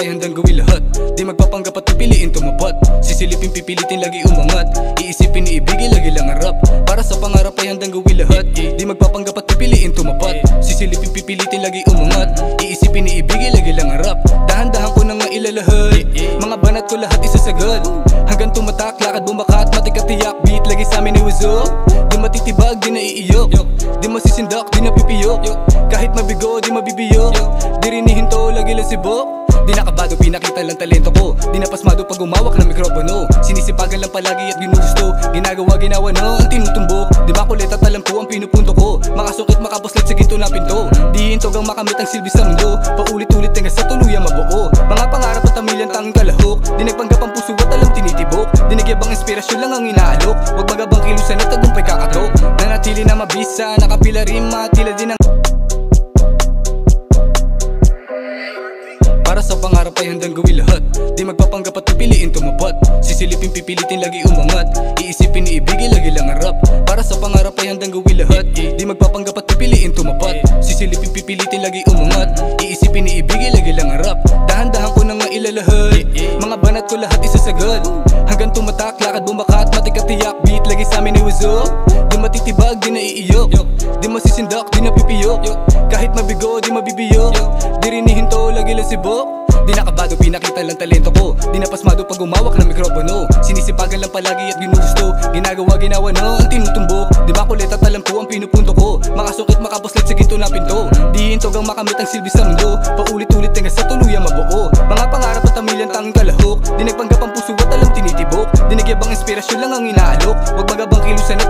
ay handang gawin lahat. Di magpapanggap at pipiliin tumapat. Sisilipin pipilitin lagi umangat. Iisipin iibigin lagi lang harap. Para sa pangarap ay handang gawin lahat. Di magpapanggap at pipiliin tumapat. Sisilipin pipilitin lagi umangat. Iisipin iibigin lagi lang harap. Dahan-dahan ko nang mailalahat. Mga banat ko lahat isasagad. Hanggang tumatak, lakad bumakat, matikat tiyak, beat lagi sa amin ay wazok. Di matitibag, di naiiyok. Di masisindak, di napipiyok. Kahit mabigo, di mabibiyok. Di rinihinto, lagi lang sibok. Di nakabado, pinakita lang talento ko. Di napasmado pag umawak ng mikropono. Sinisipagan lang palagi at ginugusto. Ginagawa, ginawa na ang tinutumbok. Di makulit at alam ko ang pinupunto ko. Makasukit, makapuslit sa ginto na pinto. Di hintog ang makamit ang silbi sa mundo. Paulit-ulit hanggang sa tuluyang mabuo. Mga pangarap at tamilan tanging kalahok. Di nagpanggap ang puso at alam tinitibok. Di nagyabang inspirasyon lang ang inaalok. Huwag magabang kilusan at tagumpay kakatok. Nanatili na mabisa, nakapila rima, tila din ang para sa pangarap ay handang gawin lahat. Di magpapanggap at pipiliin tumapat. Sisilipin pipilitin lagi umangat. Iisipin iibigin lagi lang harap. Para sa pangarap ay handang gawin lahat. Di magpapanggap at pipiliin tumapat. Sisilipin pipilitin lagi umangat. Iisipin iibigin lagi lang harap. Dahan-dahan ko nang mailalahat. Mga banat ko lahat isasagad. Hanggang tumatak, lakad bumakat, matikat tiyak, beat lagi sa amin ay wazok. Di matitibag, di naiiyok. Di masisindak, di napipiyok. Kahit mabigo, di mabibiyok. Di rinihinto, lagi lang sibok. Di nakabado, pinakita lang talento ko. Di napasmado pag umawak ng mikropono. Sinisipagan lang palagi at ginugusto. Ginagawa, ginawa na ang tinutumbok. Di makulit at alam ko ang pinupunto ko. Makasukit, makapuslit sa ginto na pinto. Di hintog ang makamit ang silbi sa mundo. Paulit-ulit hanggang sa tuluyang mabuo. Mga pangarap at tamilan tanging kalahok. Di nagpanggap ang puso at alam tinitibok. Di nagyabang inspirasyon lang ang inaalok. Huwag magabang kilusan at